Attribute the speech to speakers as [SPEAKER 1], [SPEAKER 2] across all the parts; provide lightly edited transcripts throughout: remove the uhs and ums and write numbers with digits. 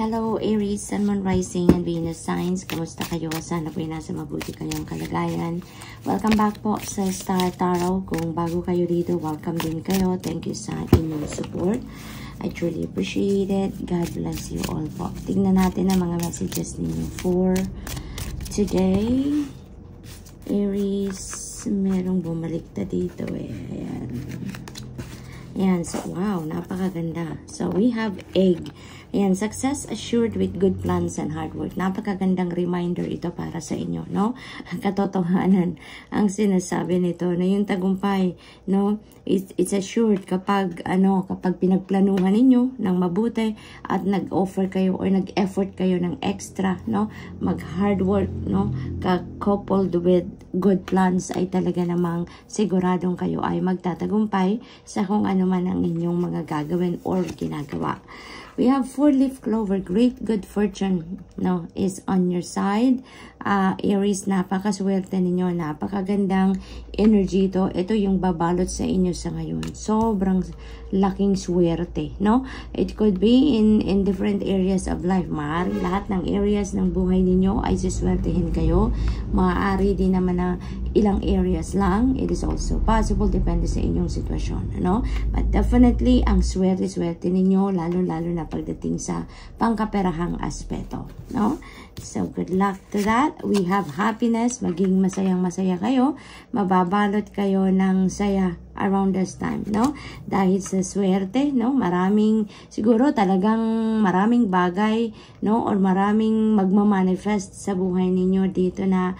[SPEAKER 1] Hello Aries, Sun, Moon, Rising, and Venus signs. Kamusta kayo? Sana po nasa mabuti kayong kalagayan. Welcome back po sa Star Tarot. Kung bago kayo dito, welcome din kayo. Thank you sa inyong support. I truly appreciate it. God bless you all po. Tingnan natin ang mga messages ninyo for today. Aries, merong bumalik dito eh. Ayan. Ayan, so wow, napakaganda. So we have egg. Ayan, success assured with good plans and hard work. Napakagandang reminder ito para sa inyo, no? Katotohanan ang sinasabi nito na yung tagumpay, no? It's assured kapag kapag pinagplanuhan ninyo ng mabuti at nag-offer kayo or nag-effort kayo ng extra, no? Mag-hard work, no? Coupled with good plans ay talaga namang siguradong kayo ay magtatagumpay sa kung ano man ang inyong mga gagawin or ginagawa. We have 4-leaf clover. Great good fortune, no, is on your side. Aries, napakaswerte ninyo. Napakagandang energy ito. Ito yung babalot sa inyo sa ngayon. Sobrang laking swerte, no? It could be in different areas of life. Maaari lahat ng areas ng buhay ninyo ay siswertehin kayo. Maaari din naman na ilang areas lang. It is also possible. Depende sa inyong sitwasyon, no? But definitely, ang swerte-swerte ninyo, lalo-lalo na pagdating sa pangkaperahang aspeto, no? So, good luck to that. We have happiness. Maging masayang-masaya kayo. Mababalot kayo ng saya around this time, no? Dahil sa swerte, no? Siguro talagang maraming bagay, no? Or maraming magmamanifest sa buhay ninyo dito na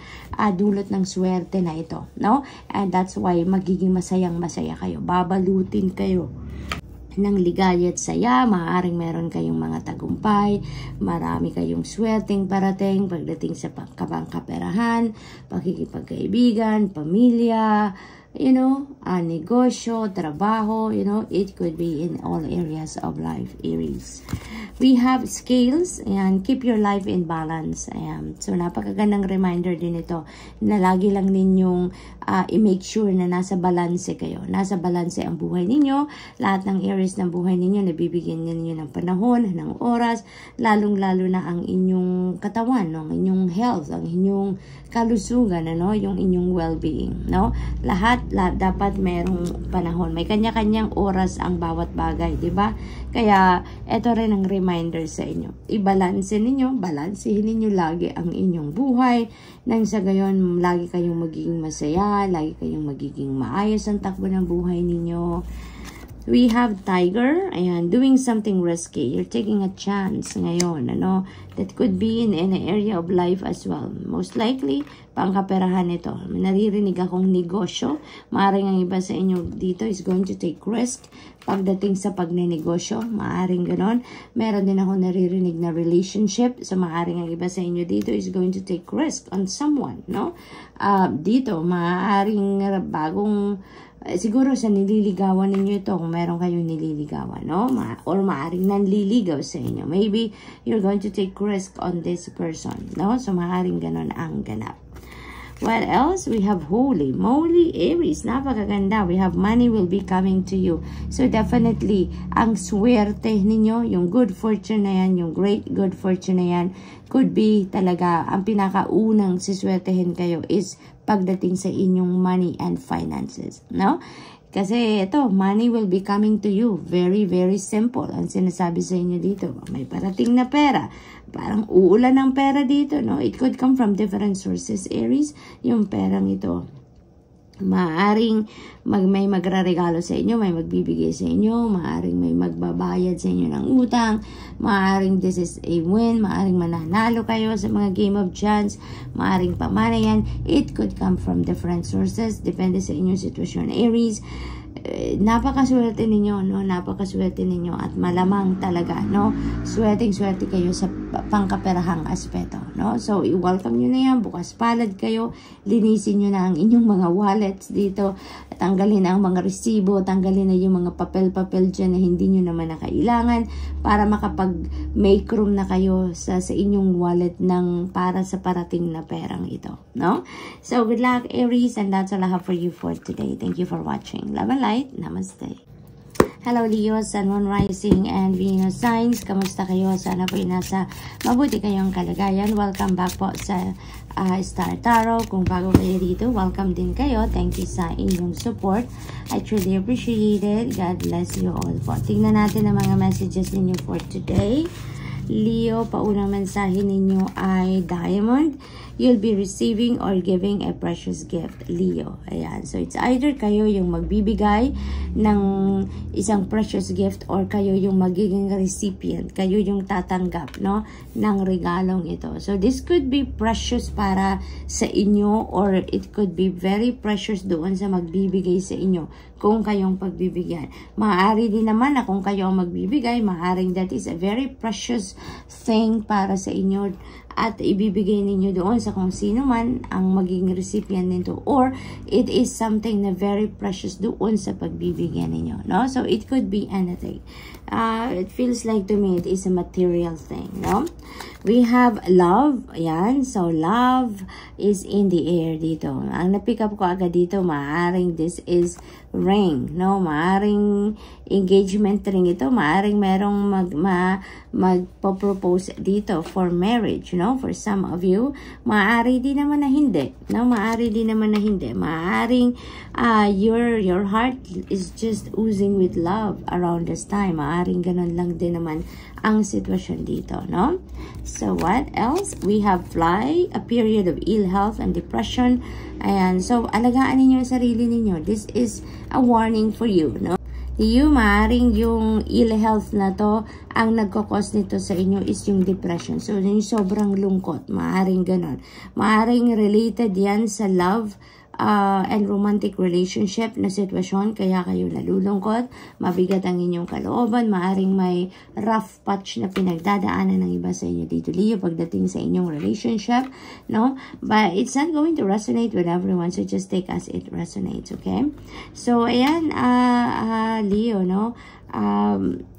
[SPEAKER 1] dulot ng swerte na ito, no? And that's why magiging masayang-masaya kayo. Babalutin kayo ng ligaya at saya. Maaaring meron kayong mga tagumpay, marami kayong swerteng parating pagdating sa pangkaperahan, pakikipagkaibigan, pamilya, negosyo, trabaho, it could be in all areas of life, Aries. We have scales, and keep your life in balance. Ayan. So, napakagandang reminder din ito na lagi lang ninyong i-make sure na nasa balance kayo. Nasa balance ang buhay ninyo. Lahat ng areas ng buhay ninyo, nabibigyan ninyo ng panahon, ng oras, lalong-lalo na ang inyong katawan, no? Ang inyong health, ang inyong kalusugan, yung inyong well-being, no? Lahat dapat merong panahon. May kanya-kanyang oras ang bawat bagay, di ba? Kaya, ito rin ang reminder sa inyo. Balansehin ninyo lagi ang inyong buhay, nang sa gayon, lagi kayong magiging masaya, lagi kayong magiging maayos ang takbo ng buhay ninyo. We have Tiger. Ayan, doing something risky. You're taking a chance ngayon, that could be in any area of life as well. Most likely, pangkaperahan ito. Naririnig akong negosyo. Maaring ang iba sa inyo dito is going to take risk pagdating sa pagnenegosyo. Maaring ganon. Meron din ako naririnig na relationship. So, maaring ang iba sa inyo dito is going to take risk on someone, no? Dito, maaring bagong siguro sa nililigawan ninyo ito, kung meron kayong nililigawan, no? Or maaring nanliligaw sa inyo. Maybe you're going to take risk on this person, no? So, maaring ganon ang ganap. What else? We have Holy Moly Aries. Napakaganda. We have money will be coming to you. So, definitely, ang swerte ninyo, yung good fortune na yan, yung great good fortune na yan, could be talaga, ang pinakaunang siswertehin kayo is pagdating sa inyong money and finances, no? Kasi ito, money will be coming to you. Very, very simple. Ang sinasabi sa inyo dito, may parating na pera. Parang uulan ng pera dito, no? It could come from different sources, Aries. Yung perang ito, maaring may magraregalo sa inyo, may magbibigay sa inyo, maaring may magbabayad sa inyo ng utang, maaring this is a win, maaring mananalo kayo sa mga game of chance, maaring pamana yan. It could come from different sources, depende sa inyong sitwasyon, Aries. Napakaswerte ninyo, no? Napakaswerte ninyo at malamang talaga, no? Swerte kayo sa pangkaperahang aspeto, no? So, i-welcome nyo na yan, bukas palad kayo, linisin nyo na ang inyong mga wallets dito, tanggalin na ang mga resibo, tanggalin na yung mga papel-papel dyan na hindi nyo naman nakailangan para makapag-make room na kayo sa inyong wallet para sa parating na perang ito, no? So, good luck, Aries, and that's all I have for you for today. Thank you for watching. Love and light. Namaste. Hello Leo, Sun, Moon, Rising, and Venus signs. Kamusta kayo? Sana po nasa mabuti kayong kalagayan. Welcome back po sa Star Tarot. Kung bago kayo dito, welcome din kayo. Thank you sa inyong support. I truly appreciate it. God bless you all po. Tingnan natin ang mga messages ninyo for today. Leo, paunang mensahe ninyo ay Diamond. You'll be receiving or giving a precious gift, Leo. Ayan. So, it's either kayo yung magbibigay ng isang precious gift or kayo yung magiging recipient. Kayo yung tatanggap, no, ng regalong ito. So, this could be precious para sa inyo or it could be very precious doon sa magbibigay sa inyo kung kayong pagbibigyan. Maaari din naman na kung kayo ang magbibigay, maaaring that is a very precious thing para sa inyo at ibibigay ninyo doon sa kung sino man ang magiging recipient nito, or it is something na very precious doon sa pagbibigyan ninyo, no? So it could be anything. It feels like to me it is a material thing, no? We have love. Ayan. So love is in the air dito. Ang na-pick up ko agad dito, maaaring this is ring, no? Maaaring engagement ring ito. Maaaring merong magpo-propose dito for marriage, no? For some of you, maaari din naman na hindi, no? Maaari din naman na hindi. Maaaring your heart is just oozing with love around this time. Maaring ganun lang din naman ang sitwasyon dito, no? So what else? We have fly, a period of ill health and depression. Ayan. So alagaan ninyo ang sarili ninyo. This is a warning for you, no? Leo, maaaring yung ill health na to, ang nagkakos nito sa inyo is yung depression. So, yung sobrang lungkot, maaaring ganon. Maaaring related yan sa love and romantic relationship na sitwasyon, kaya kayo nalulungkot, mabigat ang inyong kalooban, maaaring may rough patch na pinagdadaanan ng iba sa inyo dito, Leo, pagdating sa inyong relationship, no? But it's not going to resonate with everyone, so just take as it resonates, okay? So, ayan, Leo, no?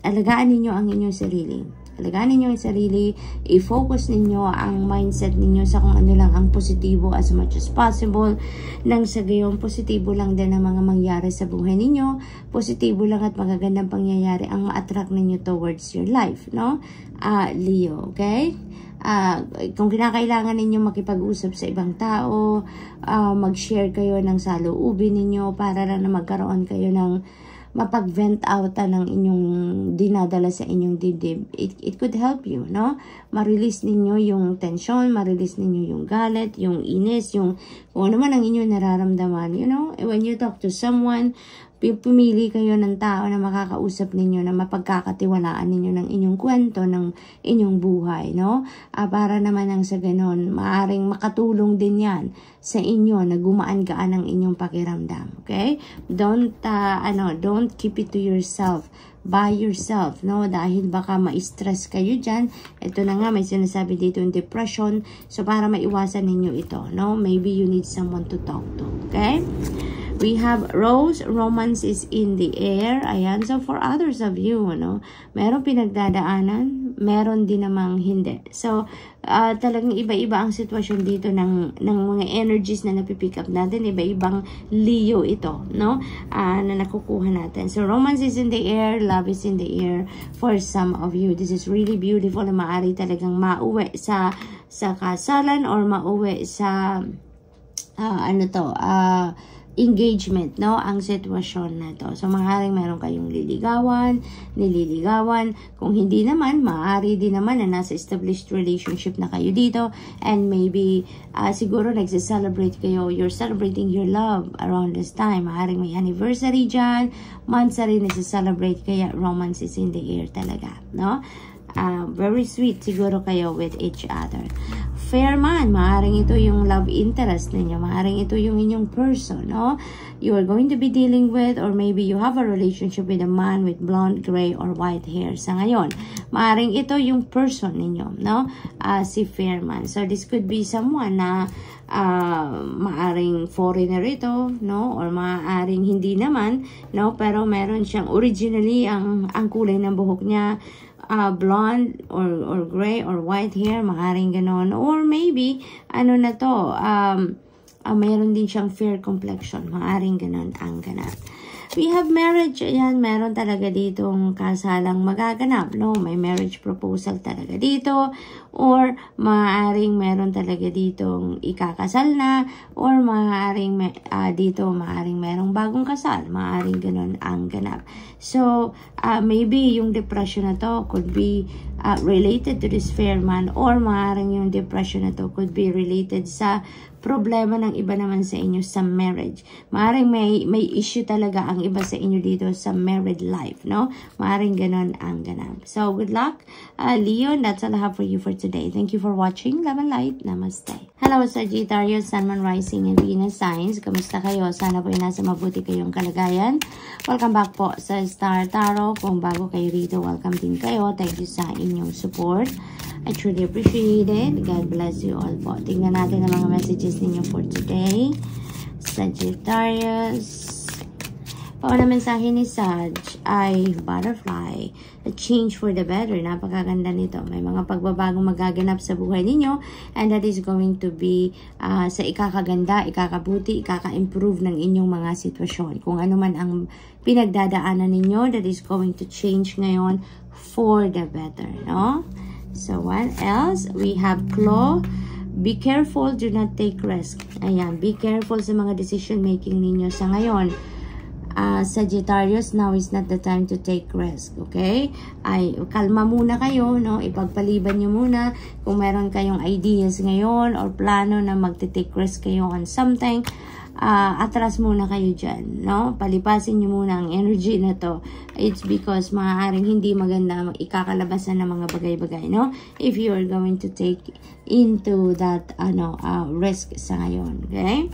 [SPEAKER 1] Alagaan ninyo ang inyong sarili. Alagaan ninyo ang sarili, i-focus ninyo ang mindset ninyo sa kung ano lang ang positibo as much as possible. Nang sa gayon, positibo lang din ang mga mangyari sa buhay ninyo. Positibo lang at magagandang pangyayari ang ma-attract ninyo towards your life, no? Leo, okay? Kung kinakailangan ninyo makipag-usap sa ibang tao, mag-share kayo ng saloobin ninyo para lang na magkaroon kayo ng mapag-vent out ng inyong dinadala sa inyong dibdib. It could help you, no? Ma-release ninyo yung tension, ma-release ninyo yung galit, yung inis, yung kung ano man ang inyong nararamdaman. You know, when you talk to someone, pumili kayo ng tao na makakausap ninyo, na mapagkakatiwalaan ninyo ng inyong kwento, ng inyong buhay, no? Para naman ang sa ganon, maaring makatulong din yan sa inyo na gumaan-gaan ang inyong pakiramdam, okay? Don't keep it to yourself, by yourself, no? Dahil baka ma-stress kayo dyan. Ito na nga, may sinasabi dito yung depression. So, para maiwasan ninyo ito, no? Maybe you need someone to talk to, okay? We have Rose, romance is in the air. Ayan, so for others of you, no, meron pinagdadaanan, meron din namang hindi. So, talagang iba-iba ang sitwasyon dito ng mga energies na napipick up natin. Iba-ibang Leo ito, no, na nakukuha natin. So, romance is in the air, love is in the air for some of you. This is really beautiful na maaari talagang mauwi sa kasalan or mauwi sa, engagement, no, ang sitwasyon na to. So, maaaring meron kayong nililigawan. Kung hindi naman, maaari din naman na nasa established relationship na kayo dito. And maybe, siguro nagse-celebrate kayo. You're celebrating your love around this time. Maaaring may anniversary dyan. Months na rin nagse-celebrate, kaya romance is in the air talaga, no? Very sweet siguro kayo with each other. Fair man, maaaring ito yung love interest ninyo, maaaring ito yung inyong person, no? You are going to be dealing with, or maybe you have a relationship with a man with blonde, gray, or white hair sa ngayon. Maaaring ito yung person ninyo, no? Si fair man. So this could be someone na maaring foreigner ito, no? Or maaring hindi naman, no? Pero meron siyang originally ang kulay ng buhok niya blonde or gray or white hair, maaaring ganon. Or maybe, mayroon din siyang fair complexion, maaaring ganon ang ganap. We have marriage. Ayan, meron talaga ditong kasalang magaganap, no? May marriage proposal talaga dito. Or, maaaring meron talaga ditong ikakasal na. Or, maaaring maaring merong bagong kasal. Maaaring ganun ang ganap. So, maybe yung depression na to could be related to this fair man. Or, maaaring yung depression na to could be related sa problema ng iba naman sa inyo sa marriage. Maaring may issue talaga ang iba sa inyo dito sa married life, no? Maaring ganon ang ganap. So, good luck, Leo. That's all I have for you for today. Thank you for watching. Love and light. Namaste. Hello, Sagittarius, Sun, Moon, Rising, and Venus signs. Kamusta kayo? Sana po nasa mabuti kayong kalagayan. Welcome back po sa Star Tarot. Kung bago kayo rito, welcome din kayo. Thank you sa inyong support. I truly appreciate it. God bless you all po. Tingnan natin ang mga messages ninyo for today. Sagittarius. Pauna mensahe ni Sag ay butterfly. A change for the better. Napakaganda nito. May mga pagbabagong magaganap sa buhay ninyo. And that is going to be sa ikakaganda, ikakabuti, ikaka-improve ng inyong mga sitwasyon. Kung ano man ang pinagdadaanan ninyo, that is going to change ngayon for the better. No? So, what else? We have Claw. Be careful, do not take risk. Ayan, be careful sa mga decision making ninyo sa ngayon. Sagittarius, now is not the time to take risk, okay? Ay, kalma muna kayo, no? Ipagpaliban nyo muna kung meron kayong ideas ngayon or plano na magte-take risk kayo on something. Atras muna kayo dyan, no? Palipasin nyo muna ang energy na to. It's because maaaring hindi maganda ikakalabasan ng mga bagay-bagay, no? If you are going to take into that, risk sa ngayon, okay?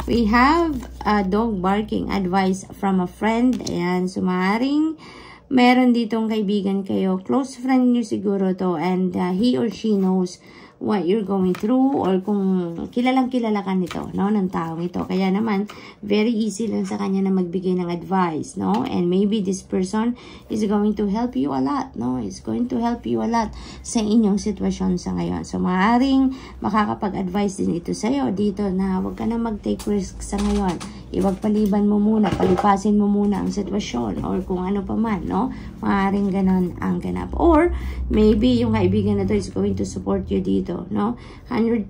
[SPEAKER 1] We have a dog barking, advice from a friend. Ayan, so maaaring meron ditong kaibigan kayo, close friend nyo siguro to, and he or she knows what you're going through, or kung kilalang-kilala ka nito, no, ng taong ito. Kaya naman, very easy lang sa kanya na magbigay ng advice, no? And maybe this person is going to help you a lot, no? It's going to help you a lot sa inyong sitwasyon sa ngayon. So, maaaring makakapag-advise din ito sa'yo dito na huwag ka na mag-take risk sa ngayon. Iwagpaliban mo muna, palipasin mo muna ang sitwasyon, or kung ano pa man, no? Maaaring ganon ang ganap. Or, maybe yung kaibigan na to is going to support you dito, no? 100%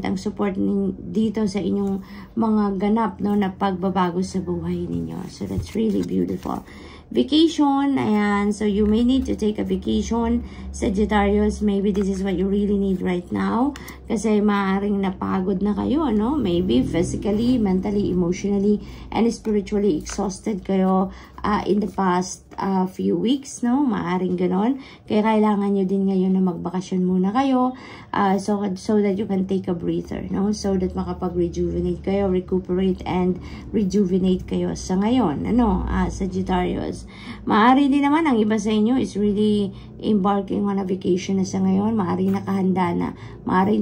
[SPEAKER 1] ang support dito sa inyong mga ganap, no, na pagbabago sa buhay ninyo. So that's really beautiful. Vacation, ayan, so you may need to take a vacation, Sagittarius. Maybe this is what you really need right now, kasi maaaring napagod na kayo, no? Maybe physically, mentally, emotionally, and spiritually exhausted kayo in the past few weeks, no? Maaaring ganon. Kaya kailangan nyo din ngayon na magbakasyon muna kayo, so that you can take a breather, no? So that makapag-rejuvenate kayo, recuperate, and rejuvenate kayo sa ngayon, Sagittarius. Maaari din naman ang iba sa inyo is really embarking on a vacation na sa ngayon. Maaari nakahanda na. Maaari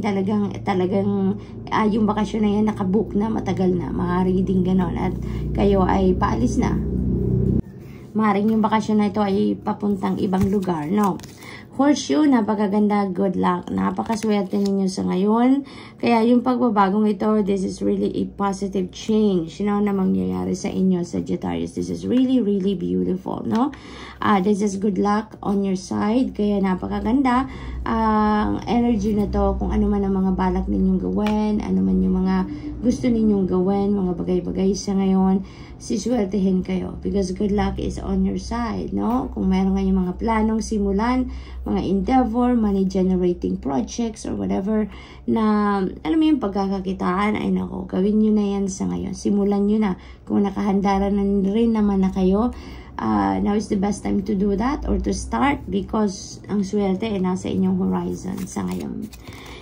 [SPEAKER 1] talagang yung bakasyon na yan nakabook na, matagal na. Maaari din ganon. At kayo ay paalis na. Maaari yung bakasyon na ito ay papuntang ibang lugar, no? Horseshoe, napakaganda, good luck. Napakaswerte ninyo sa ngayon. Kaya yung pagbabagong ito, this is really a positive change, na mangyayari sa inyo, Sagittarius. This is really, really beautiful, no? This is good luck on your side. Kaya napakaganda ang energy na to, kung ano man ang mga balak ninyong gawin, ano man yung mga gusto ninyong gawin, mga bagay-bagay sa ngayon, siswertehin kayo. Because good luck is on your side, no? Kung meron kayong mga planong simulan, mga endeavor, money-generating projects, or whatever, na, alam mo yung pagkakakitaan, ay nako, gawin nyo na yan sa ngayon. Simulan nyo na. Kung nakahandara na rin naman na kayo, now is the best time to do that, or to start, because ang swerte ay nasa inyong horizon sa ngayon.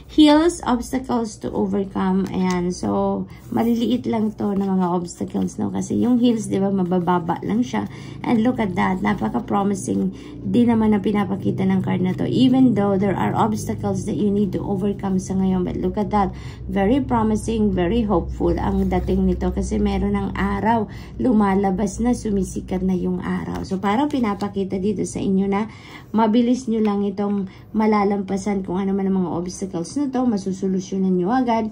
[SPEAKER 1] Hills, obstacles to overcome. Ayan, so maliliit lang to na mga obstacles, no? Kasi yung hills, di ba, mabababa lang siya. And look at that, napaka-promising din naman na pinapakita ng card na to. Even though there are obstacles that you need to overcome sa ngayon, but look at that, very promising, very hopeful ang dating nito, kasi meron ng araw, lumalabas na, sumisikat na yung araw. So parang pinapakita dito sa inyo na mabilis nyo lang itong malalampasan kung ano man ang mga obstacles obstacles na to, masusolusyonan nyo agad,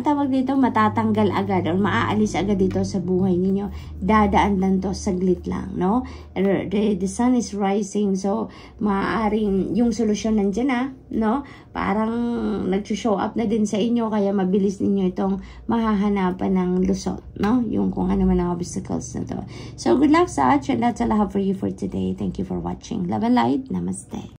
[SPEAKER 1] tawag dito, matatanggal agad or maaalis agad dito sa buhay ninyo. Dadaan lang to, saglit lang, no? The sun is rising, so maaaring yung solusyon nandyan na, no? Parang nag-show up na din sa inyo, kaya mabilis ninyo itong mahahanapan ng lusot, no? Yung kung ano man ang obstacles na to. So, good luck, Sag, and that's all I have for you for today. Thank you for watching. Love and light. Namaste.